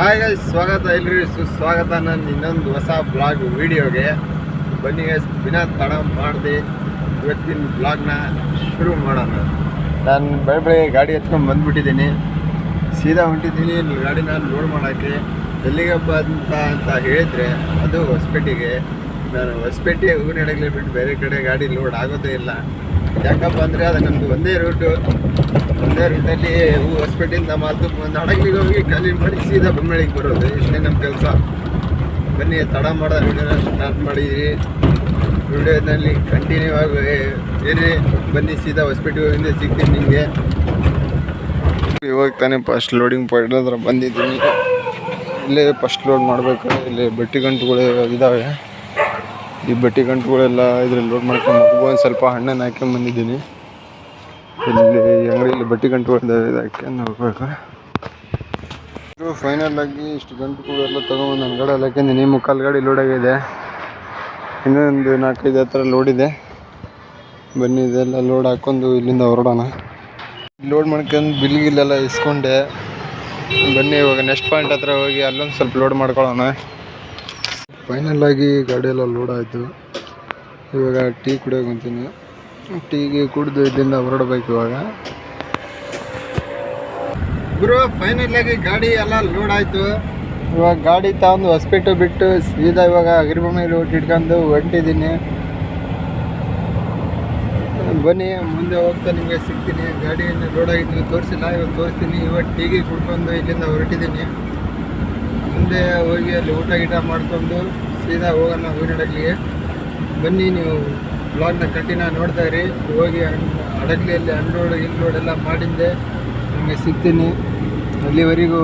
Hi guys, ಸ್ವಾಗತ ಎಲ್ರಿ ಸುಸ್ವಾಗತ ನನ್ನ ಇನ್ನೊಂದು ಹೊಸ ಬ್ಲಾಗ್ ವಿಡಿಯೋಗೆ. ಬನ್ನಿ ಗೈಸ್, ದಿನ ತಡ ಮಾಡಿದೆ ಇವತ್ತಿನ ಬ್ಲಾಗ್ನ ಶುರು ಮಾಡೋಣ. ನಾನು ಬೆಳಗ್ಗೆ ಗಾಡಿ ಎತ್ಕೊಂಡು ಬಂದುಬಿಟ್ಟಿದ್ದೀನಿ, ಸೀದಾ ಹೊಂಟಿದ್ದೀನಿ ಗಾಡಿನ ಲೋಡ್ ಮಾಡೋಕ್ಕೆ. ಎಲ್ಲಿಗಪ್ಪ ಅಂತ ಹೇಳಿದರೆ ಅದು ಹೊಸಪೇಟೆಗೆ. ನಾನು ಹೊಸಪೇಟೆ ಊರಿನಡಗಲೇ ಬಿಟ್ಟು ಬೇರೆ ಕಡೆ ಗಾಡಿ ಲೋಡ್ ಆಗೋದೇ ಇಲ್ಲ. ಯಾಕಪ್ಪ ಅಂದರೆ ಅದು ನಮ್ಮದು ಒಂದೇ ರೂಟಲ್ಲಿ ಹೊಸಪೇಟೆಯಿಂದ ಮಾತು ಒಂದು ಹಡಗಲಿಗೆ ಹೋಗಿ ಖಾಲಿ ಮಾಡಿ ಸೀದಾ ಬೊಮ್ಮಳಿಗೆ ಬರೋದು. ಇಷ್ಟೇ ನಮ್ಮ ಕೆಲಸ. ಬನ್ನಿ, ತಡ ಮಾಡೋ ವಿಡಿಯೋನ ಸ್ಟಾರ್ಟ್ ಮಾಡಿದ್ದೀರಿ. ವಿಡಿಯೋದಲ್ಲಿ ಕಂಟಿನ್ಯೂ ಆಗಿ ಏನೇ ಬನ್ನಿ, ಸೀದಾ ಹೊಸಪೇಟೆಗೆ ಹೋಗಿಂದ ಸಿಗ್ತೀನಿ ನಿಮಗೆ. ಇವಾಗ ತಾನೇ ಫಸ್ಟ್ ಲೋಡಿಂಗ್ ಪಾಯಿಂಟ್ ಹತ್ರ ಬಂದಿದ್ದೀನಿ. ಇಲ್ಲೇ ಫಸ್ಟ್ ಲೋಡ್ ಮಾಡಬೇಕು. ಇಲ್ಲಿ ಬಟ್ಟೆ ಗಂಟುಗಳು ಇದ್ದಾವೆ. ಈ ಬಟ್ಟೆ ಗಂಟುಗಳೆಲ್ಲ ಇದ್ರಲ್ಲಿ ಲೋಡ್ ಮಾಡ್ಕೊಂಡು ಒಂದು ಸ್ವಲ್ಪ ಹಣ್ಣನ್ನು ಹಾಕ್ಕೊಂಡು ಬಂದಿದ್ದೀನಿ. ಇಲ್ಲಿ ಅಂಗಡಿಯಲ್ಲಿ ಬಟ್ಟೆ ಗಂಟುಗಳಿಂದ ಹಾಕ್ಕೊಂಡು ಹೋಗ್ಬೇಕು. ಫೈನಲ್ ಆಗಿ ಇಷ್ಟು ಗಂಟುಗಳೆಲ್ಲ ತೊಗೊಂಡು ನನ್ನ ಗಾಡಿಯಲ್ಲಿ ಹಾಕಿದ್ದೀನಿ. ಮುಕ್ಕಾಲು ಗಾಡಿ ಲೋಡ್ ಆಗಿದೆ, ಇನ್ನೊಂದು 4-5 ಹತ್ರ ಲೋಡ್ ಇದೆ. ಬನ್ನಿ, ಇದೆಲ್ಲ ಲೋಡ್ ಹಾಕ್ಕೊಂಡು ಇಲ್ಲಿಂದ ಹೊರಡೋಣ. ಲೋಡ್ ಮಾಡ್ಕೊಂಡು ಬಿಲ್ಗಿಲ್ಲೆಲ್ಲ ಇಸ್ಕೊಂಡೆ. ಬನ್ನಿ, ಇವಾಗ ನೆಕ್ಸ್ಟ್ ಪಾಯಿಂಟ್ ಹತ್ರ ಹೋಗಿ ಅಲ್ಲೊಂದು ಸ್ವಲ್ಪ ಲೋಡ್ ಮಾಡ್ಕೊಳ್ಳೋಣ. ಫೈನಲ್ ಆಗಿ ಗಾಡಿಯೆಲ್ಲ ಲೋಡ್ ಆಯಿತು. ಇವಾಗ ಟೀ ಕುಡಿಯೋಕೆ ಬಂತೀನಿ. ಟೀಗೆ ಕುಡಿದು ಇಲ್ಲಿಂದ ಹೊರಡಬೇಕು. ಇವಾಗ ಗುರು, ಫೈನಲ್ ಆಗಿ ಗಾಡಿ ಎಲ್ಲ ಲೋಡ್ ಆಯಿತು. ಇವಾಗ ಗಾಡಿ ತಗೊಂಡು ಹೊಸಪೇಟೆ ಬಿಟ್ಟು ಸೀದಾ ಇವಾಗ ಅಗ್ರಿಬೊಮ್ಮೆ ರೋಡ್ ಇಟ್ಕೊಂಡು ಹೊಂಟಿದ್ದೀನಿ. ಬನ್ನಿ, ಮುಂದೆ ಹೋಗ್ತಾ ನಿಮಗೆ ಸಿಗ್ತೀನಿ. ಗಾಡಿಯನ್ನು ಲೋಡ್ ಆಗಿದ್ದು ತೋರಿಸಿಲ್ಲ, ಇವಾಗ ತೋರಿಸ್ತೀನಿ. ಇವಾಗ ಟೀಗೆ ಕುಡ್ಕೊಂಡು ಇಲ್ಲಿಂದ ಹೊರಟಿದ್ದೀನಿ. ಮುಂದೆ ಹೋಗಿ ಅಲ್ಲಿ ಊಟ ಗೀಟ ಮಾಡಿಕೊಂಡು ಸೀದಾ ಹೋಗೋಣ ಊರಿನಡಗಲಿಗೆ. ಬನ್ನಿ, ನೀವು ಬ್ಲಾಗ್ನ ಕಂಟಿನ್ಯೂ ನೋಡ್ತಾ ಇರಿ. ಹೋಗಿ ಹಡಗಲಿಯಲ್ಲಿ ಅನ್ಲೋಡ್ ಇನ್ಲೋಡ್ ಎಲ್ಲ ಮಾಡಿದ್ದೆ ನಿಮಗೆ ಸಿಗ್ತೀನಿ. ಅಲ್ಲಿವರೆಗೂ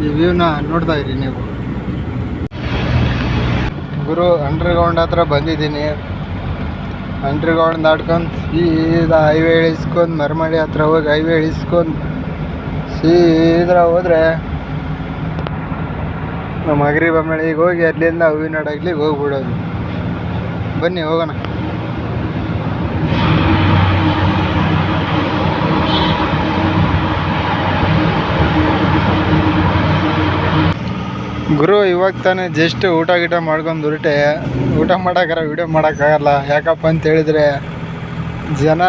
ಈ ವ್ಯೂನ ನೋಡ್ತಾ ಇರಿ ನೀವು. ಗುರು, ಅಂಡರ್ಗ್ರೌಂಡ್ ಹತ್ರ ಬಂದಿದ್ದೀನಿ. ಅಂಡರ್ಗ್ರೌಂಡ್ ದಾಟ್ಕೊಂಡು ಸೀದಾ ಹೈವೇ ಇಳಿಸ್ಕೊಂಡು ಮರಮಡಿ ಹತ್ರ ಹೋಗಿ ಹೈವೇ ಇಳಿಸ್ಕೊಂಡು ಸೀದಾ ಹೋದರೆ ನಮ್ಮ ಅಗ್ರಿಬೊಮ್ಮಳಿಗೆ ಹೋಗಿ ಅಲ್ಲಿಂದ ಹೂವಿನಡಗಲಿಗೆ ಹೋಗ್ಬಿಡೋದು. ಬನ್ನಿ, ಹೋಗೋಣ. ಗುರು, ಇವಾಗ ತಾನೇ ಜಸ್ಟ್ ಊಟ ಗೀಟ ಮಾಡ್ಕೊಂಡು ಹೊರಟೆ. ಊಟ ಮಾಡೋಕ್ಕಾರ ವೀಡಿಯೋ ಮಾಡೋಕ್ಕಾಗಲ್ಲ. ಯಾಕಪ್ಪ ಅಂತ ಹೇಳಿದರೆ ಜನ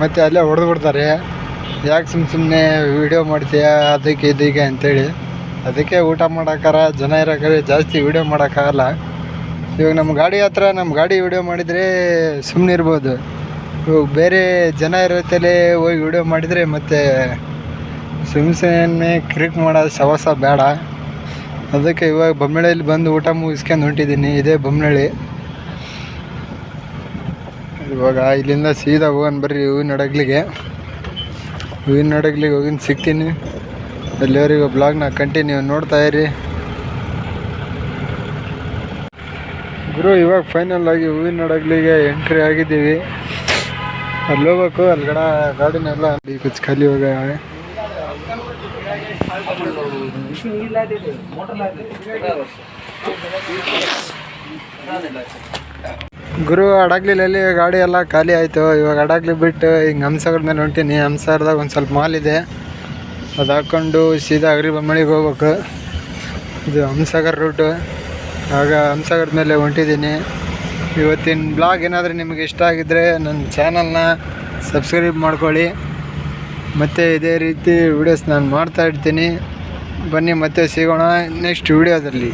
ಮತ್ತೆ ಅಲ್ಲೇ ಹೊಡೆದು ಬಿಡ್ತಾರೆ. ಯಾಕೆ ಸುಮ್ಮನೆ ವೀಡಿಯೋ ಮಾಡ್ತೀಯ ಅದಕ್ಕೆ ಇದಕ್ಕೆ ಅಂತೇಳಿ. ಅದಕ್ಕೆ ಊಟ ಮಾಡೋಕ್ಕಾರ ಜನ ಇರೋಕ್ಕಾರೆ ಜಾಸ್ತಿ ವೀಡಿಯೋ ಮಾಡೋಕ್ಕಾಗಲ್ಲ. ಇವಾಗ ನಮ್ಮ ಗಾಡಿ ಹತ್ರ ನಮ್ಮ ಗಾಡಿ ವೀಡಿಯೋ ಮಾಡಿದರೆ ಸುಮ್ಮನೆ ಇರ್ಬೋದು. ಇವಾಗ ಬೇರೆ ಜನ ಇರತ್ತಲೇ ಹೋಗಿ ವೀಡಿಯೋ ಮಾಡಿದರೆ ಮತ್ತೆ ಸುಮ್ಮನೆ ಕ್ರಿಕ್ ಮಾಡೋದು ಸವಾಸ ಬೇಡ. ಅದಕ್ಕೆ ಇವಾಗ ಬೊಮ್ಮಳಿಯಲ್ಲಿ ಬಂದು ಊಟ ಮುಗಿಸ್ಕೊಂಡು ಹೊಂಟಿದ್ದೀನಿ. ಇದೇ ಬೊಮ್ಮಳಿ. ಇವಾಗ ಇಲ್ಲಿಂದ ಸೀದಾ ಹೋಗೋಣ ಬರ್ರಿ ಹೂವಿನಡಗಲಿಗೆ ಹೋಗಿನ ಸಿಗ್ತೀನಿ. ಅಲ್ಲಿವರೆಗೂ ಬ್ಲಾಗ್ನ ಕಂಟಿನ್ಯೂ ನೋಡ್ತಾ ಇರಿ. ಗುರು, ಇವಾಗ ಫೈನಲ್ ಆಗಿ ಹೂವಿನಡಗಲಿಗೆ ಎಂಟ್ರಿ ಆಗಿದ್ದೀವಿ. ಅಲ್ಲಿ ಹೋಗ್ಬೇಕು. ಅಲ್ಲಿ ಗಾಡಿನೆಲ್ಲ ಕುಚ್ ಖಾಲಿ ಹೋಗ. ಗುರು, ಹಡಗಲಿಯಲ್ಲಿ ಗಾಡಿ ಎಲ್ಲ ಖಾಲಿ ಆಯಿತು. ಇವಾಗ ಹಡಗಲಿ ಬಿಟ್ಟು ಹಿಂಗೆ ಹಂಸಗರ ಮೇಲೆ ಹೊಂಟೀನಿ. ಹಂಸಗರದಾಗ ಒಂದು ಸ್ವಲ್ಪ ಮಾಲ್ ಇದೆ, ಅದು ಹಾಕ್ಕೊಂಡು ಸೀದಾ ಅಗ್ರಿಬೊಮ್ಮಳಿಗೆ ಹೋಗ್ಬೇಕು. ಇದು ಹಂಸಗರ ರೂಟು. ಆಗ ಹಂಸಗರದ ಮೇಲೆ ಹೊಂಟಿದ್ದೀನಿ. ಇವತ್ತಿನ ಬ್ಲಾಗ್ ಏನಾದರೂ ನಿಮಗೆ ಇಷ್ಟ ಆಗಿದ್ದರೆ ನನ್ನ ಚಾನಲ್ನ ಸಬ್ಸ್ಕ್ರೈಬ್ ಮಾಡ್ಕೊಳ್ಳಿ. ಮತ್ತು ಇದೇ ರೀತಿ ವೀಡಿಯೋಸ್ ನಾನು ಮಾಡ್ತಾ ಇರ್ತೀನಿ. ಬನ್ನಿ, ಮತ್ತೆ ಸಿಗೋಣ ನೆಕ್ಸ್ಟ್ ವೀಡಿಯೋದಲ್ಲಿ.